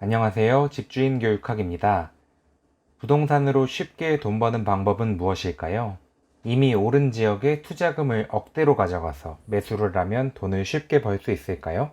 안녕하세요. 집주인 교육학입니다. 부동산으로 쉽게 돈 버는 방법은 무엇일까요? 이미 오른 지역에 투자금을 억대로 가져가서 매수를 하면 돈을 쉽게 벌 수 있을까요?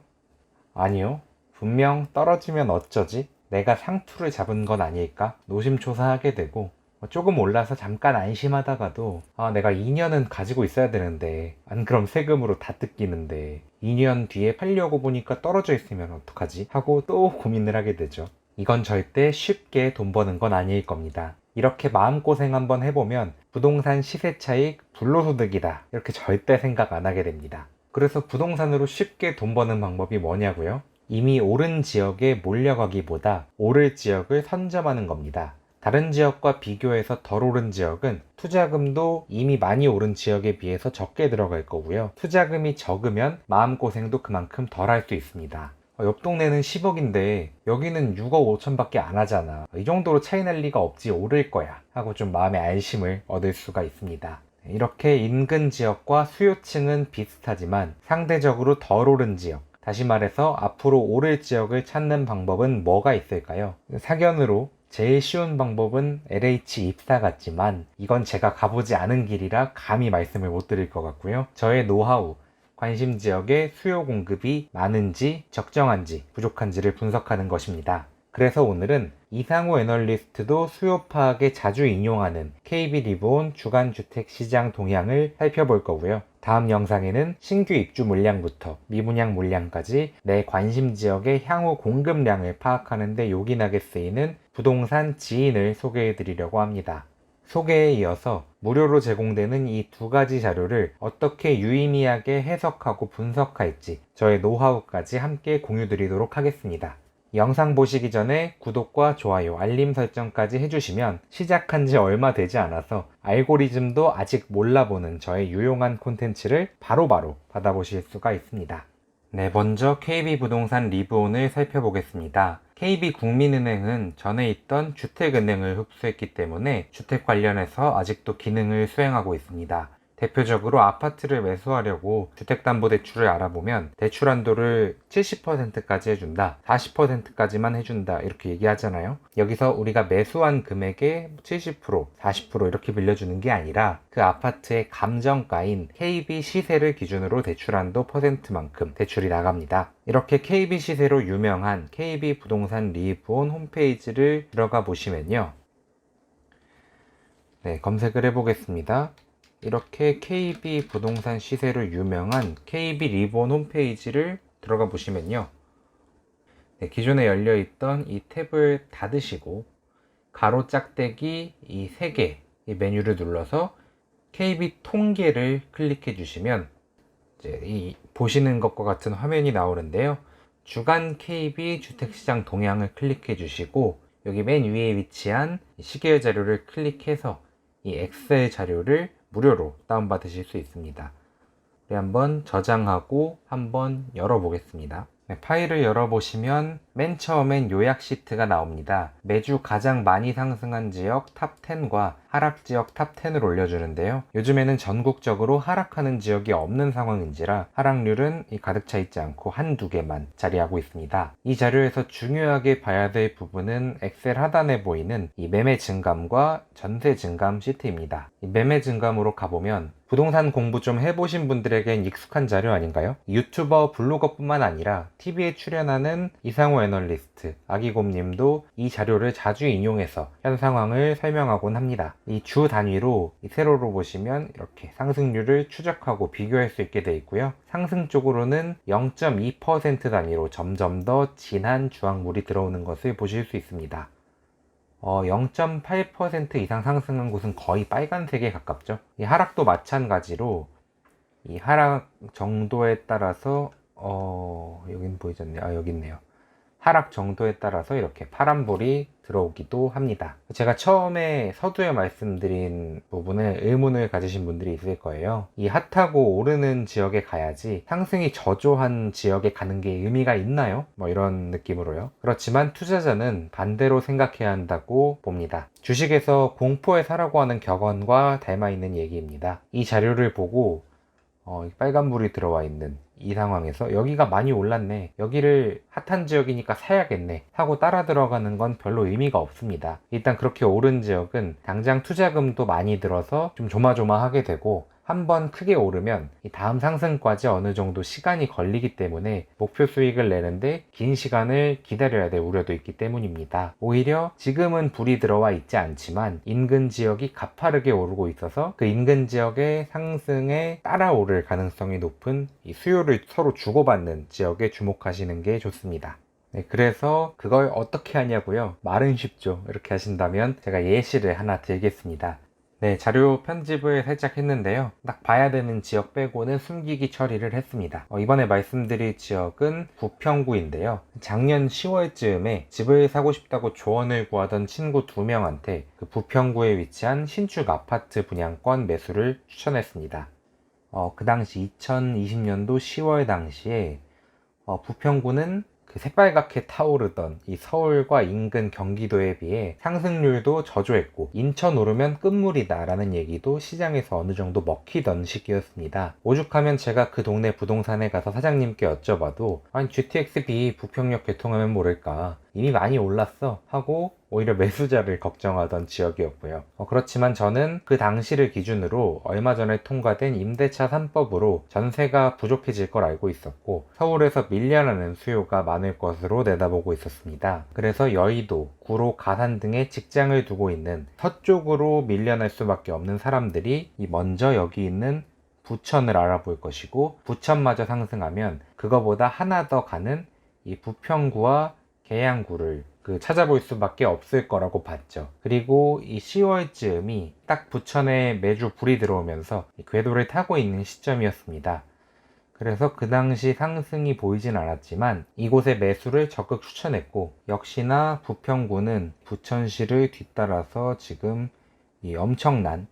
아니요. 분명 떨어지면 어쩌지? 내가 상투를 잡은 건 아닐까? 노심초사하게 되고 조금 올라서 잠깐 안심하다가도 내가 2년은 가지고 있어야 되는데 안 그럼 세금으로 다 뜯기는데 2년 뒤에 팔려고 보니까 떨어져 있으면 어떡하지? 하고 또 고민을 하게 되죠. 이건 절대 쉽게 돈 버는 건 아닐 겁니다. 이렇게 마음고생 한번 해보면 부동산 시세 차익 불로소득이다 이렇게 절대 생각 안 하게 됩니다. 그래서 부동산으로 쉽게 돈 버는 방법이 뭐냐고요? 이미 오른 지역에 몰려가기보다 오를 지역을 선점하는 겁니다. 다른 지역과 비교해서 덜 오른 지역은 투자금도 이미 많이 오른 지역에 비해서 적게 들어갈 거고요. 투자금이 적으면 마음고생도 그만큼 덜 할 수 있습니다. 옆 동네는 10억인데 여기는 6억 5천밖에 안 하잖아. 이 정도로 차이 날 리가 없지, 오를 거야 하고 좀 마음의 안심을 얻을 수가 있습니다. 이렇게 인근 지역과 수요층은 비슷하지만 상대적으로 덜 오른 지역, 다시 말해서 앞으로 오를 지역을 찾는 방법은 뭐가 있을까요? 사견으로 제일 쉬운 방법은 LH 입사 같지만 이건 제가 가보지 않은 길이라 감히 말씀을 못 드릴 것 같고요. 저의 노하우, 관심 지역의 수요 공급이 많은지 적정한지 부족한지를 분석하는 것입니다. 그래서 오늘은 이상호 애널리스트도 수요 파악에 자주 인용하는 KB 리브온 주간주택시장 동향을 살펴볼 거고요. 다음 영상에는 신규 입주 물량부터 미분양 물량까지 내 관심 지역의 향후 공급량을 파악하는 데 요긴하게 쓰이는 부동산 지인을 소개해 드리려고 합니다. 소개에 이어서 무료로 제공되는 이 두 가지 자료를 어떻게 유의미하게 해석하고 분석할지 저의 노하우까지 함께 공유 드리도록 하겠습니다. 영상 보시기 전에 구독과 좋아요, 알림 설정까지 해주시면 시작한 지 얼마 되지 않아서 알고리즘도 아직 몰라보는 저의 유용한 콘텐츠를 바로바로 받아보실 수가 있습니다. 네, 먼저 KB부동산 리브온을 살펴보겠습니다. KB국민은행은 전에 있던 주택은행을 흡수했기 때문에 주택 관련해서 아직도 기능을 수행하고 있습니다. 대표적으로 아파트를 매수하려고 주택담보대출을 알아보면 대출 한도를 70%까지 해준다, 40%까지만 해준다 이렇게 얘기하잖아요. 여기서 우리가 매수한 금액의 70%, 40% 이렇게 빌려주는 게 아니라 그 아파트의 감정가인 KB 시세를 기준으로 대출 한도 %만큼 대출이 나갑니다. 이렇게 KB 시세로 유명한 KB 부동산 리브온 홈페이지를 들어가 보시면요. 네, 검색을 해보겠습니다. 이렇게 KB 부동산 시세로 유명한 KB 리본 홈페이지를 들어가 보시면요. 네, 기존에 열려있던 이 탭을 닫으시고 가로 짝대기 이 3개 이 메뉴를 눌러서 KB 통계를 클릭해 주시면 이제 이 보시는 것과 같은 화면이 나오는데요. 주간 KB 주택시장 동향을 클릭해 주시고 여기 맨 위에 위치한 시계열 자료를 클릭해서 이 엑셀 자료를 무료로 다운받으실 수 있습니다. 우리 한번 저장하고 한번 열어보겠습니다. 네, 파일을 열어보시면 맨 처음엔 요약 시트가 나옵니다. 매주 가장 많이 상승한 지역 탑 10과 하락 지역 탑 10을 올려주는데요. 요즘에는 전국적으로 하락하는 지역이 없는 상황인지라 하락률은 가득 차 있지 않고 한두 개만 자리하고 있습니다. 이 자료에서 중요하게 봐야 될 부분은 엑셀 하단에 보이는 이 매매 증감과 전세 증감 시트입니다. 이 매매 증감으로 가보면 부동산 공부 좀 해보신 분들에겐 익숙한 자료 아닌가요? 유튜버, 블로거뿐만 아니라 TV에 출연하는 이상호 애널리스트, 아기곰님도 이 자료를 자주 인용해서 현 상황을 설명하곤 합니다. 이 주 단위로 이 세로로 보시면 이렇게 상승률을 추적하고 비교할 수 있게 되어 있고요. 상승 쪽으로는 0.2% 단위로 점점 더 진한 주황물이 들어오는 것을 보실 수 있습니다. 0.8% 이상 상승한 곳은 거의 빨간색에 가깝죠. 이 하락도 마찬가지로 이 하락 정도에 따라서 여긴 보이지 않네요. 여기 있네요. 하락 정도에 따라서 이렇게 파란불이 들어오기도 합니다. 제가 처음에 서두에 말씀드린 부분에 의문을 가지신 분들이 있을 거예요. 이 핫하고 오르는 지역에 가야지 상승이 저조한 지역에 가는 게 의미가 있나요? 뭐 이런 느낌으로요. 그렇지만 투자자는 반대로 생각해야 한다고 봅니다. 주식에서 공포에 사라고 하는 격언과 닮아 있는 얘기입니다. 이 자료를 보고 빨간불이 들어와 있는 이 상황에서 여기가 많이 올랐네, 여기를 핫한 지역이니까 사야겠네 하고 따라 들어가는 건 별로 의미가 없습니다. 일단 그렇게 오른 지역은 당장 투자금도 많이 들어서 좀 조마조마하게 되고, 한번 크게 오르면 이 다음 상승까지 어느 정도 시간이 걸리기 때문에 목표 수익을 내는데 긴 시간을 기다려야 될 우려도 있기 때문입니다. 오히려 지금은 불이 들어와 있지 않지만 인근 지역이 가파르게 오르고 있어서 그 인근 지역의 상승에 따라오를 가능성이 높은 이 수요를 서로 주고받는 지역에 주목하시는 게 좋습니다. 네, 그래서 그걸 어떻게 하냐고요? 말은 쉽죠. 이렇게 하신다면 제가 예시를 하나 들겠습니다. 네, 자료 편집을 살짝 했는데요. 딱 봐야 되는 지역 빼고는 숨기기 처리를 했습니다. 이번에 말씀드릴 지역은 부평구인데요. 작년 10월쯤에 집을 사고 싶다고 조언을 구하던 친구 2명한테 그 부평구에 위치한 신축 아파트 분양권 매수를 추천했습니다. 그 당시 2020년도 10월 당시에 부평구는 그 새빨갛게 타오르던 이 서울과 인근 경기도에 비해 상승률도 저조했고, 인천 오르면 끝물이다 라는 얘기도 시장에서 어느 정도 먹히던 시기였습니다. 오죽하면 제가 그 동네 부동산에 가서 사장님께 여쭤봐도 아니 GTX-B 부평역 개통하면 모를까, 이미 많이 올랐어 하고 오히려 매수자를 걱정하던 지역이었고요. 그렇지만 저는 그 당시를 기준으로 얼마 전에 통과된 임대차 3법으로 전세가 부족해질 걸 알고 있었고, 서울에서 밀려나는 수요가 많을 것으로 내다보고 있었습니다. 그래서 여의도, 구로, 가산 등에 직장을 두고 있는 서쪽으로 밀려날 수밖에 없는 사람들이 먼저 여기 있는 부천을 알아볼 것이고, 부천마저 상승하면 그거보다 하나 더 가는 이 부평구와 계양구를 찾아볼 수밖에 없을 거라고 봤죠. 그리고 이 10월쯤이 딱 부천에 매주 불이 들어오면서 궤도를 타고 있는 시점이었습니다. 그래서 그 당시 상승이 보이진 않았지만 이곳에 매수를 적극 추천했고, 역시나 부평구는 부천시를 뒤따라서 지금 이 엄청난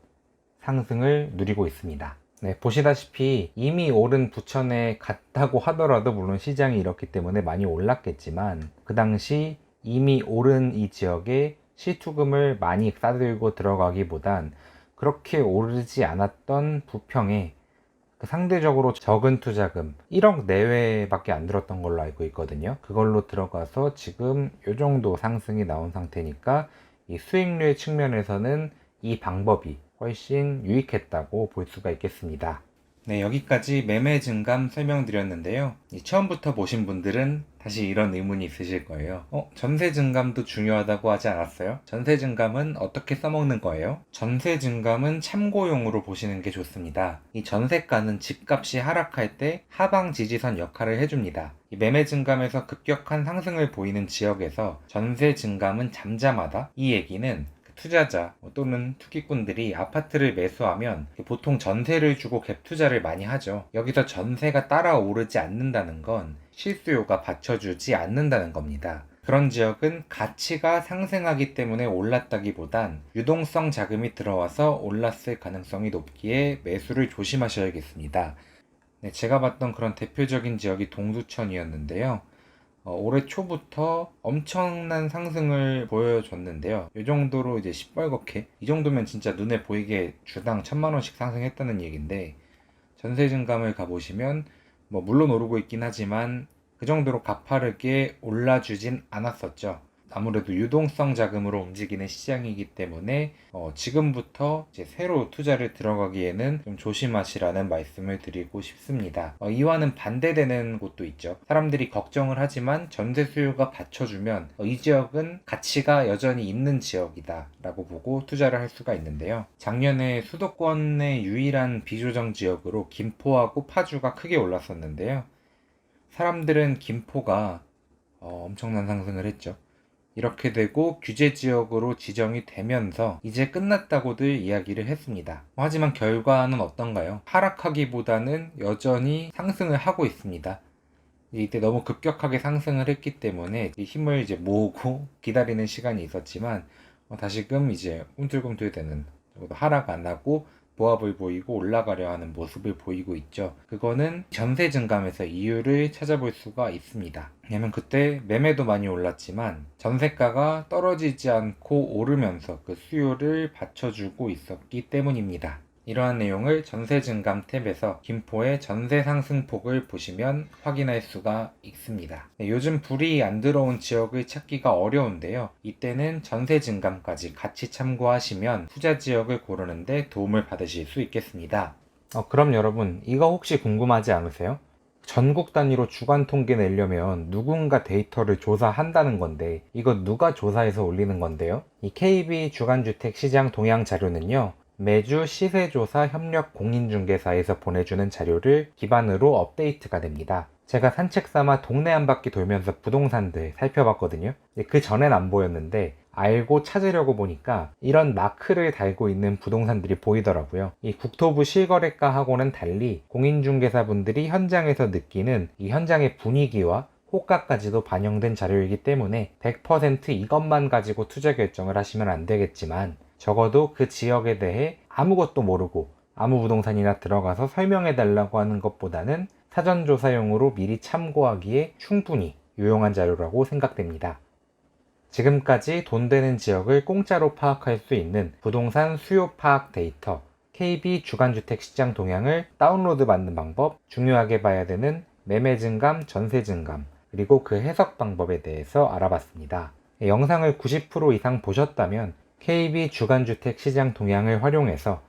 상승을 누리고 있습니다. 네, 보시다시피 이미 오른 부천에 갔다고 하더라도 물론 시장이 이렇기 때문에 많이 올랐겠지만, 그 당시 이미 오른 이 지역에 시투금을 많이 싸들고 들어가기보단 그렇게 오르지 않았던 부평에 상대적으로 적은 투자금 1억 내외밖에 안 들었던 걸로 알고 있거든요. 그걸로 들어가서 지금 이 정도 상승이 나온 상태니까 이 수익률 측면에서는 이 방법이 훨씬 유익했다고 볼 수가 있겠습니다. 네, 여기까지 매매 증감 설명드렸는데요. 처음부터 보신 분들은 다시 이런 의문이 있으실 거예요. 전세 증감도 중요하다고 하지 않았어요? 전세 증감은 어떻게 써먹는 거예요? 전세 증감은 참고용으로 보시는 게 좋습니다. 이 전세가는 집값이 하락할 때 하방 지지선 역할을 해줍니다. 이 매매 증감에서 급격한 상승을 보이는 지역에서 전세 증감은 잠잠하다? 이 얘기는 투자자 또는 투기꾼들이 아파트를 매수하면 보통 전세를 주고 갭 투자를 많이 하죠. 여기서 전세가 따라 오르지 않는다는 건 실수요가 받쳐주지 않는다는 겁니다. 그런 지역은 가치가 상승하기 때문에 올랐다기보단 유동성 자금이 들어와서 올랐을 가능성이 높기에 매수를 조심하셔야겠습니다. 네, 제가 봤던 그런 대표적인 지역이 동두천이었는데요. 올해 초부터 엄청난 상승을 보여줬는데요. 이 정도로 이제 시뻘겋게, 이 정도면 진짜 눈에 보이게 주당 1,000만원씩 상승했다는 얘기인데, 전세 증감을 가보시면 물론 오르고 있긴 하지만 그 정도로 가파르게 올라주진 않았었죠. 아무래도 유동성 자금으로 움직이는 시장이기 때문에 지금부터 이제 새로 투자를 들어가기에는 좀 조심하시라는 말씀을 드리고 싶습니다. 이와는 반대되는 곳도 있죠. 사람들이 걱정을 하지만 전세 수요가 받쳐주면 이 지역은 가치가 여전히 있는 지역이다 라고 보고 투자를 할 수가 있는데요. 작년에 수도권의 유일한 비조정 지역으로 김포하고 파주가 크게 올랐었는데요. 사람들은 김포가 엄청난 상승을 했죠. 이렇게 되고 규제 지역으로 지정이 되면서 이제 끝났다고들 이야기를 했습니다. 하지만 결과는 어떤가요? 하락하기보다는 여전히 상승을 하고 있습니다. 이때 너무 급격하게 상승을 했기 때문에 힘을 이제 모으고 기다리는 시간이 있었지만 다시금 이제 움틀움틀 되는, 하락 안 하고 보합을 보이고 올라가려 하는 모습을 보이고 있죠. 그거는 전세 증감에서 이유를 찾아볼 수가 있습니다. 왜냐면 그때 매매도 많이 올랐지만 전세가가 떨어지지 않고 오르면서 그 수요를 받쳐주고 있었기 때문입니다. 이러한 내용을 전세 증감 탭에서 김포의 전세 상승폭을 보시면 확인할 수가 있습니다. 요즘 불이 안 들어온 지역을 찾기가 어려운데요. 이때는 전세 증감까지 같이 참고하시면 투자 지역을 고르는데 도움을 받으실 수 있겠습니다. 그럼 여러분, 이거 혹시 궁금하지 않으세요? 전국 단위로 주간 통계 내려면 누군가 데이터를 조사한다는 건데 이거 누가 조사해서 올리는 건데요? 이 KB 주간주택 시장 동향 자료는요, 매주 시세조사 협력 공인중개사에서 보내주는 자료를 기반으로 업데이트가 됩니다. 제가 산책 삼아 동네 한 바퀴 돌면서 부동산들 살펴봤거든요. 그 전엔 안 보였는데 알고 찾으려고 보니까 이런 마크를 달고 있는 부동산들이 보이더라고요. 이 국토부 실거래가하고는 달리 공인중개사분들이 현장에서 느끼는 이 현장의 분위기와 호가까지도 반영된 자료이기 때문에 100% 이것만 가지고 투자 결정을 하시면 안 되겠지만 적어도 그 지역에 대해 아무것도 모르고 아무 부동산이나 들어가서 설명해 달라고 하는 것보다는 사전조사용으로 미리 참고하기에 충분히 유용한 자료라고 생각됩니다. 지금까지 돈 되는 지역을 공짜로 파악할 수 있는 부동산 수요 파악 데이터 KB 주간주택 시장 동향을 다운로드 받는 방법, 중요하게 봐야 되는 매매 증감, 전세 증감, 그리고 그 해석 방법에 대해서 알아봤습니다. 영상을 90% 이상 보셨다면 KB 주간주택 시장 동향을 활용해서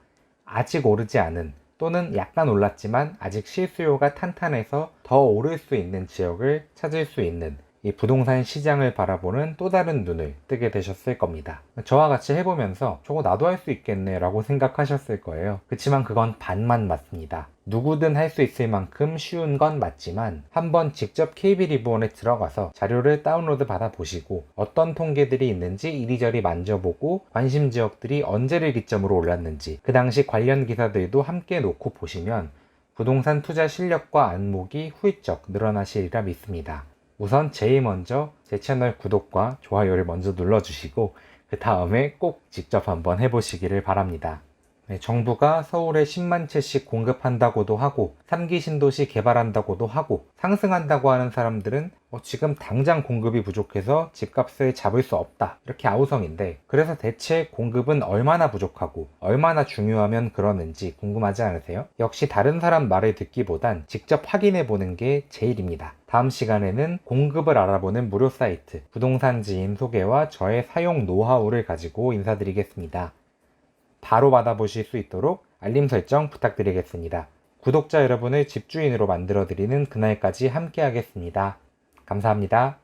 아직 오르지 않은 또는 약간 올랐지만 아직 실수요가 탄탄해서 더 오를 수 있는 지역을 찾을 수 있는 이 부동산 시장을 바라보는 또 다른 눈을 뜨게 되셨을 겁니다. 저와 같이 해보면서 저거 나도 할 수 있겠네 라고 생각하셨을 거예요. 그렇지만 그건 반만 맞습니다. 누구든 할 수 있을 만큼 쉬운 건 맞지만 한번 직접 KB 리본에 들어가서 자료를 다운로드 받아 보시고 어떤 통계들이 있는지 이리저리 만져보고 관심 지역들이 언제를 기점으로 올랐는지 그 당시 관련 기사들도 함께 놓고 보시면 부동산 투자 실력과 안목이 훌쩍 늘어나시리라 믿습니다. 우선 제일 먼저 제 채널 구독과 좋아요를 먼저 눌러주시고 그 다음에 꼭 직접 한번 해보시기를 바랍니다. 정부가 서울에 10만 채씩 공급한다고도 하고 3기 신도시 개발한다고도 하고 상승한다고 하는 사람들은 지금 당장 공급이 부족해서 집값을 잡을 수 없다 이렇게 아우성인데, 그래서 대체 공급은 얼마나 부족하고 얼마나 중요하면 그러는지 궁금하지 않으세요? 역시 다른 사람 말을 듣기보단 직접 확인해 보는 게 제일입니다. 다음 시간에는 공급을 알아보는 무료 사이트 부동산 지인 소개와 저의 사용 노하우를 가지고 인사드리겠습니다. 바로 받아보실 수 있도록 알림 설정 부탁드리겠습니다. 구독자 여러분을 집주인으로 만들어드리는 그날까지 함께 하겠습니다. 감사합니다.